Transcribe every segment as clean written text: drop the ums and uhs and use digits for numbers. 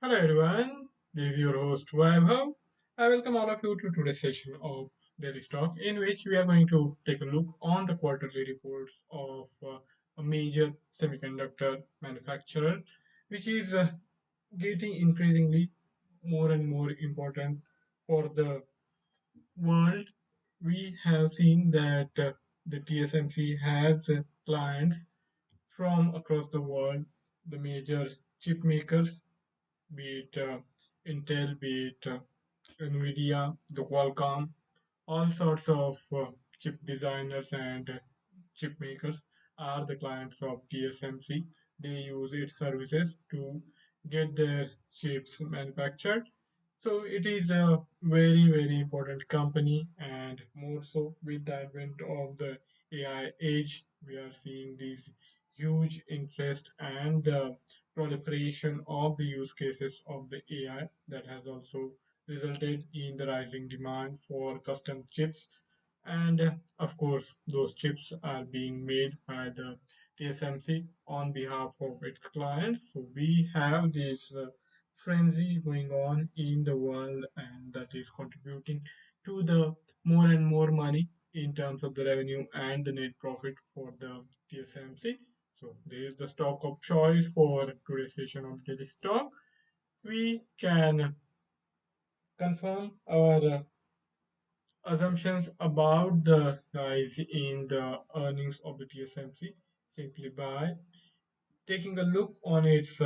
Hello everyone, this is your host Vaibhav. I welcome all of you to today's session of Daily Stock, in which we are going to take a look on the quarterly reports of a major semiconductor manufacturer, which is getting increasingly more and more important for the world. We have seen that the TSMC has clients from across the world, the major chip makers, be it Intel, be it NVIDIA, the Qualcomm, all sorts of chip designers and chip makers are the clients of TSMC. They use its services to get their chips manufactured. So it is a very, very important company, and more so with the advent of the AI age, we are seeing this huge interest and the proliferation of the use cases of the AI that has also resulted in the rising demand for custom chips. And of course, those chips are being made by the TSMC on behalf of its clients. So we have this frenzy going on in the world, and that is contributing to the more and more money in terms of the revenue and the net profit for the TSMC. So this is the stock of choice for today's session of Daily Stock. We can confirm our assumptions about the rise in the earnings of the TSMC simply by taking a look on its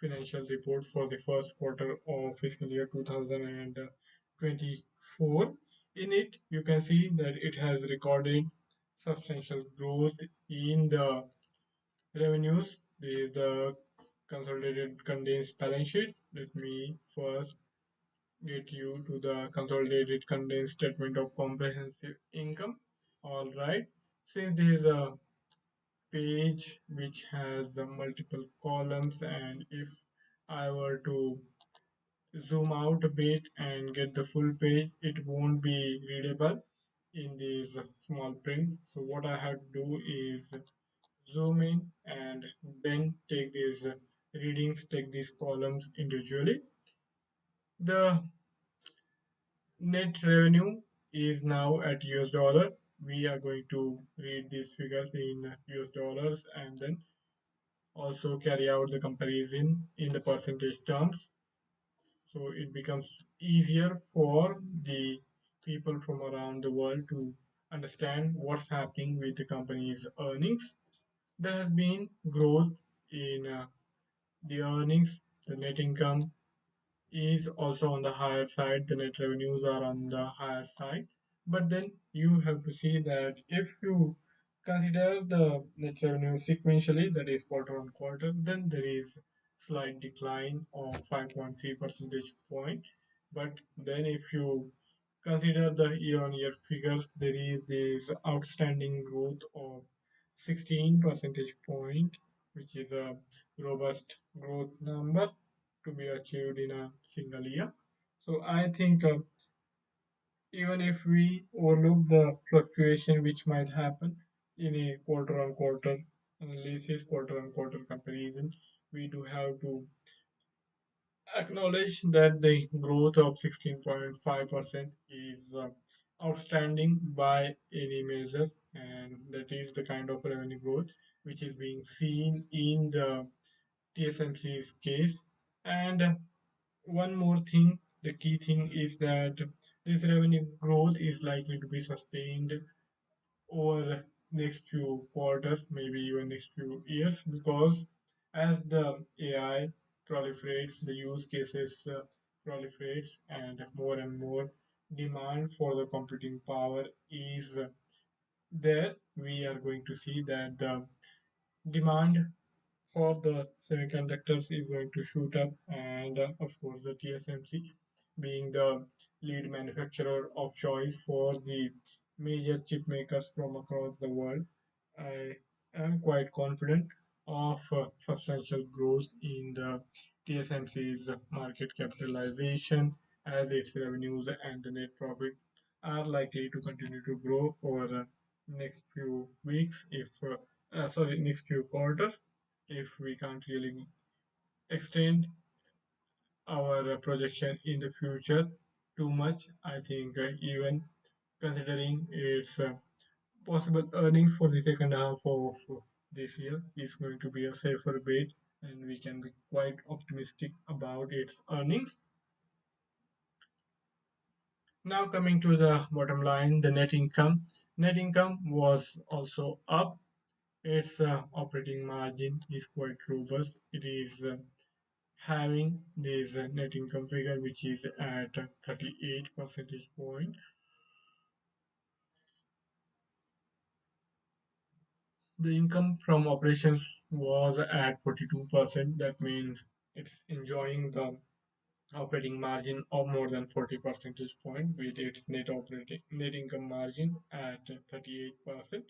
financial report for the first quarter of fiscal year 2024. In it, you can see that it has recorded substantial growth in the revenues. This is the consolidated condensed balance sheet. Let me first get you to the consolidated condensed statement of comprehensive income. All right. Since there is a page which has the multiple columns, and if I were to zoom out a bit and get the full page, it won't be readable in this small print. So what I have to do is zoom in and then take these readings, take these columns individually. The net revenue is now at US dollar. We are going to read these figures in US dollars and then also carry out the comparison in the percentage terms. So it becomes easier for the people from around the world to understand what's happening with the company's earnings. There has been growth in the earnings, the net income is also on the higher side, the net revenues are on the higher side. But then you have to see that if you consider the net revenue sequentially, that is quarter on quarter, then there is slight decline of 5.3 percentage point. But then if you consider the year on year figures, there is this outstanding growth of 16 percentage point, which is a robust growth number to be achieved in a single year. So I think even if we overlook the fluctuation which might happen in a quarter on quarter analysis, quarter on quarter comparison, we do have to acknowledge that the growth of 16.5% is outstanding by any measure, and that is the kind of revenue growth which is being seen in the TSMC's case. And one more thing, the key thing is that this revenue growth is likely to be sustained over next few quarters, maybe even next few years, because as the AI proliferates, the use cases proliferates, and more demand for the computing power is there, we are going to see that the demand for the semiconductors is going to shoot up, and of course the TSMC being the lead manufacturer of choice for the major chip makers from across the world, I am quite confident of substantial growth in the TSMC's market capitalization, as its revenues and the net profit are likely to continue to grow over the next few weeks, if sorry, next few quarters, if we can't really extend our projection in the future too much. I think even considering its possible earnings for the second half of this year is going to be a safer bet, and we can be quite optimistic about its earnings. Now coming to the bottom line, the net income. Net income was also up. Its operating margin is quite robust. It is having this net income figure which is at 38 percentage point. The income from operations was at 42%. That means it's enjoying the operating margin of more than 40 percentage point with its net income margin at 38%.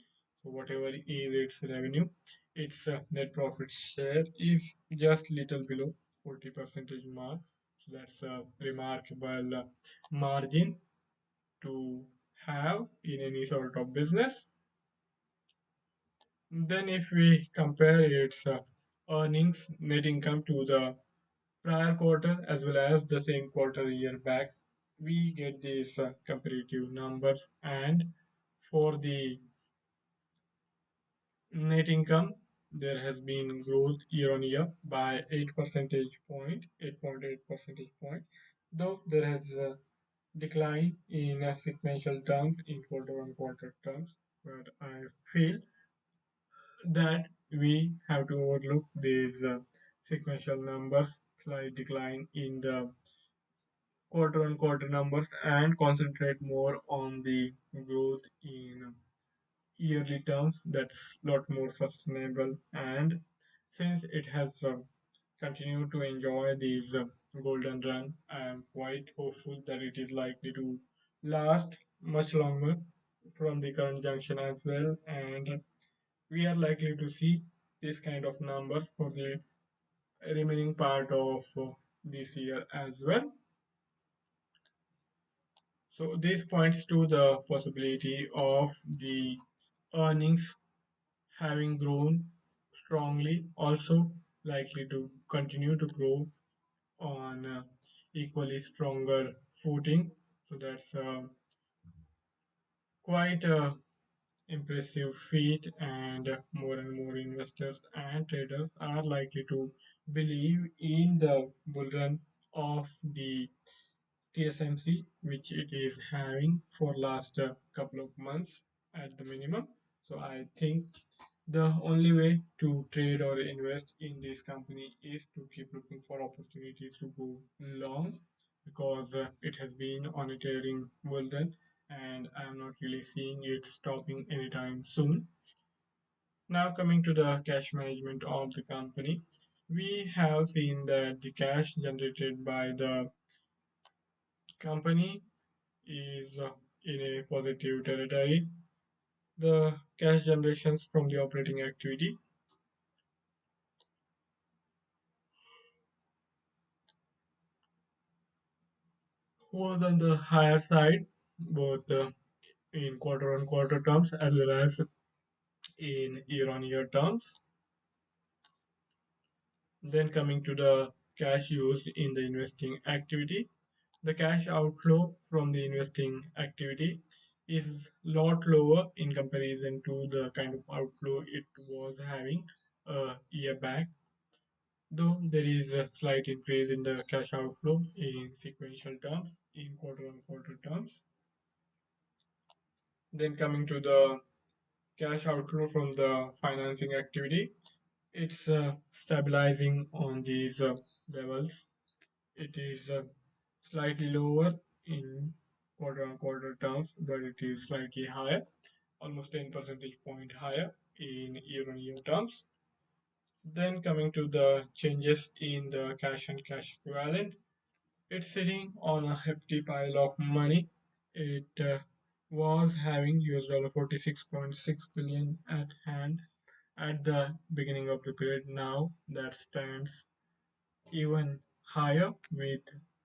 So whatever is its revenue, its net profit share is just little below 40 percentage mark. So that's a remarkable margin to have in any sort of business. Then if we compare its earnings, net income to the prior quarter as well as the same quarter a year back, we get these comparative numbers. And for the net income, there has been growth year on year by 8 percentage point, 8.8 percentage point, though there has a decline in sequential terms in quarter on quarter terms. But I feel that we have to overlook these sequential numbers, slight decline in the quarter on quarter numbers, and concentrate more on the growth in yearly terms. That's a lot more sustainable. And since it has continued to enjoy this golden run, I am quite hopeful that it is likely to last much longer from the current junction as well. And we are likely to see this kind of numbers for the remaining part of this year as well. So this points to the possibility of the earnings having grown strongly, also likely to continue to grow on equally stronger footing. So that's quite a impressive feat, and and more investors and traders are likely to believe in the bull run of the TSMC, which it is having for last couple of months at the minimum. So I think the only way to trade or invest in this company is to keep looking for opportunities to go long, because it has been on a tearing bull run, and I'm not really seeing it stopping anytime soon. Now coming to the cash management of the company, we have seen that the cash generated by the company is in a positive territory. The cash generations from the operating activity was on the higher side, both in quarter on quarter terms as well as in year on year terms. Then coming to the cash used in the investing activity, the cash outflow from the investing activity is lot lower in comparison to the kind of outflow it was having a year back, though there is a slight increase in the cash outflow in sequential terms, in quarter on quarter terms. Then coming to the cash outflow from the financing activity, it's stabilizing on these levels. It is slightly lower in quarter on quarter terms, but it is slightly higher, almost 10 percentage point higher in year on year terms. Then coming to the changes in the cash and cash equivalent, it's sitting on a hefty pile of money. It was having $46.6 billion at hand at the beginning of the period. Now that stands even higher, with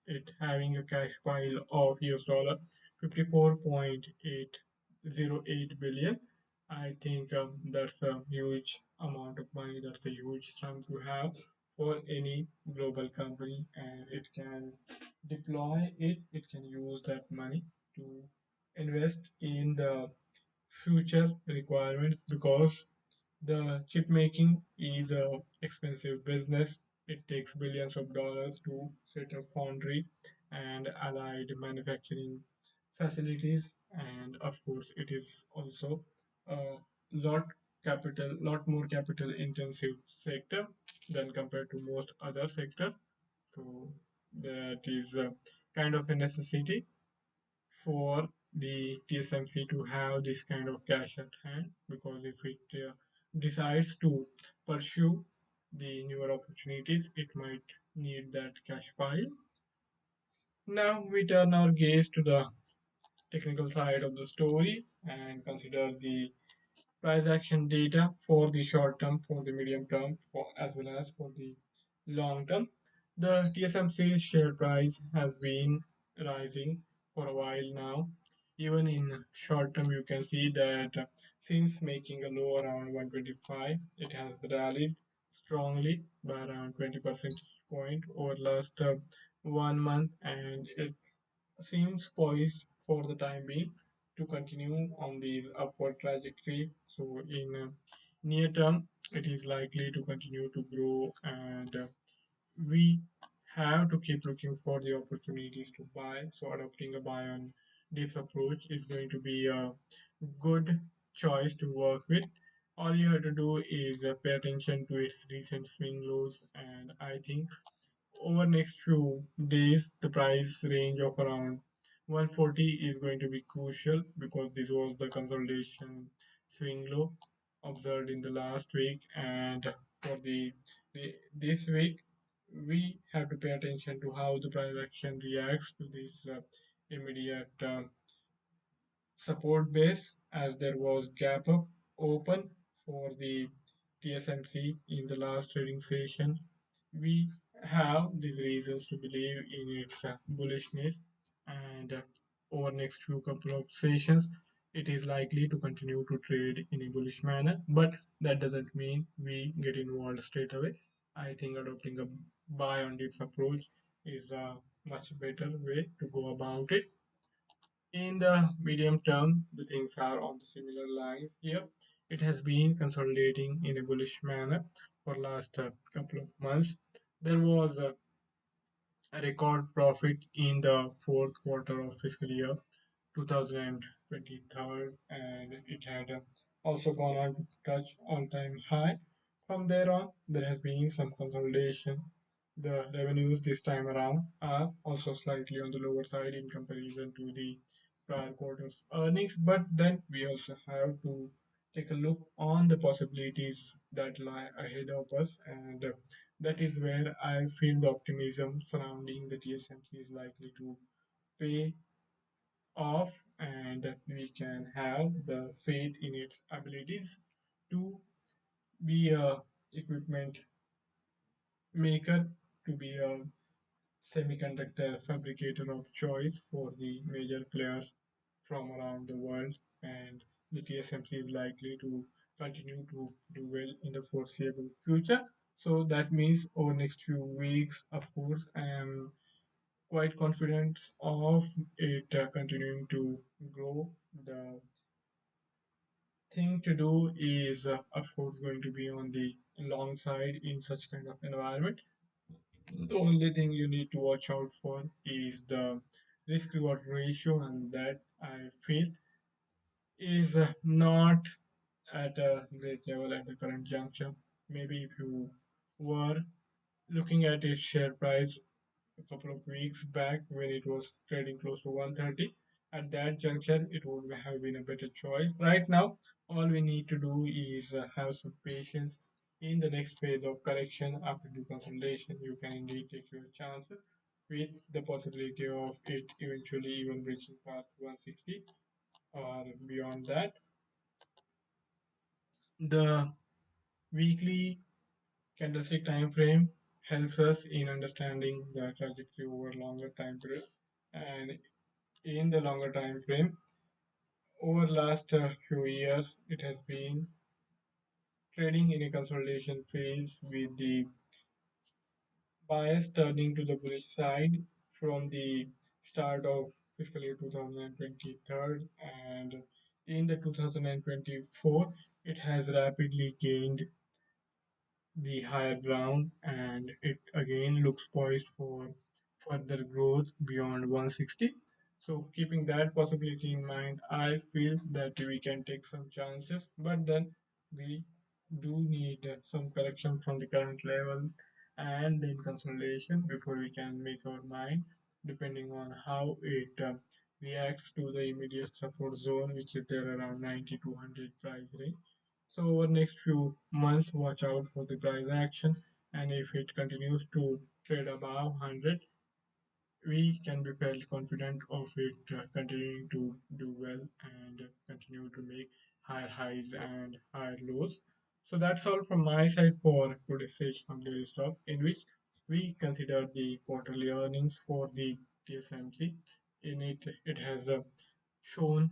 it having a cash pile of $54.808 billion. I think that's a huge amount of money. That's a huge sum to have for any global company, and it can deploy it, it can use that money to invest in the future requirements because the chip making is a expensive business. It takes billions of dollars to set up foundry and allied manufacturing facilities, and of course, it is also a lot more capital intensive sector than compared to most other sectors. So that is kind of a necessity for the TSMC to have this kind of cash at hand, because if it decides to pursue the newer opportunities, it might need that cash pile. Now we turn our gaze to the technical side of the story and consider the price action data for the short term, for the medium term, as well as for the long term. The TSMC share price has been rising for a while now. Even in short term, you can see that since making a low around 125, it has rallied strongly by around 20 percentage point over last 1 month, and it seems poised for the time being to continue on the upward trajectory. So in near term, it is likely to continue to grow, and we have to keep looking for the opportunities to buy. So adopting a buy on dips approach is going to be a good choice to work with. All you have to do is pay attention to its recent swing lows, and I think over next few days, the price range of around 140 is going to be crucial, because this was the consolidation swing low observed in the last week, and for this week we have to pay attention to how the price action reacts to this immediate support base, as there was gap up open for the TSMC in the last trading session. We have these reasons to believe in its bullishness, and over next few couple of sessions it is likely to continue to trade in a bullish manner, but that doesn't mean we get involved straight away. I think adopting a buy on dips approach is a much better way to go about it. In the medium term, the things are on the similar lines here. It has been consolidating in a bullish manner for last couple of months. There was a record profit in the fourth quarter of fiscal year 2023, and it had also gone on to touch all-time high. From there on, there has been some consolidation. The revenues this time around are also slightly on the lower side in comparison to the prior quarter's earnings, but then we also have to take a look on the possibilities that lie ahead of us, and that is where I feel the optimism surrounding the TSMC is likely to pay off, and that we can have the faith in its abilities to be a equipment maker, to be a semiconductor fabricator of choice for the major players from around the world, and the TSMC is likely to continue to do well in the foreseeable future. So that means over next few weeks, of course, I am quite confident of it continuing to grow. The thing to do is, of course, going to be on the long side in such kind of environment. The only thing you need to watch out for is the risk reward ratio, and that I feel is not at a great level at the current juncture. Maybe if you were looking at its share price a couple of weeks back when it was trading close to 130, at that juncture it would have been a better choice. Right now, all we need to do is have some patience. In the next phase of correction after due consolidation, you can indeed take your chances with the possibility of it eventually even reaching past 160 or beyond that. The weekly candlestick time frame helps us in understanding the trajectory over longer time period, and in the longer time frame, over last few years, it has been trading in a consolidation phase with the bias turning to the bullish side from the start of fiscal year 2023, and in the 2024 it has rapidly gained the higher ground, and it again looks poised for further growth beyond 160. So, keeping that possibility in mind, I feel that we can take some chances, but then we do need some correction from the current level and then consolidation before we can make our mind, depending on how it reacts to the immediate support zone, which is there around 90 to 100 price range. So over next few months, watch out for the price action, and if it continues to trade above 100, we can be fairly confident of it continuing to do well and continue to make higher highs and higher lows. So that's all from my side for today's session on daily stock, in which we consider the quarterly earnings for the TSMC. In it, it has shown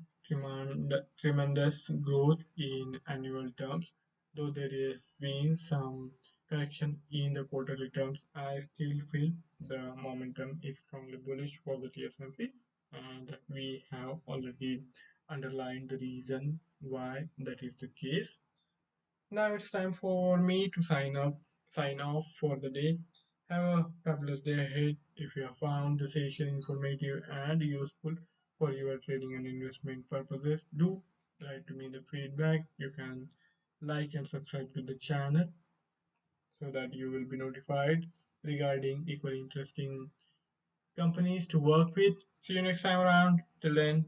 tremendous growth in annual terms. Though there has been some correction in the quarterly terms, I still feel the momentum is strongly bullish for the TSMC, and we have already underlined the reason why that is the case. Now it's time for me to sign off for the day. Have a fabulous day ahead. If you have found the session informative and useful for your trading and investment purposes, do write to me the feedback. You can like and subscribe to the channel so that you will be notified regarding equally interesting companies to work with. See you next time around. Till then,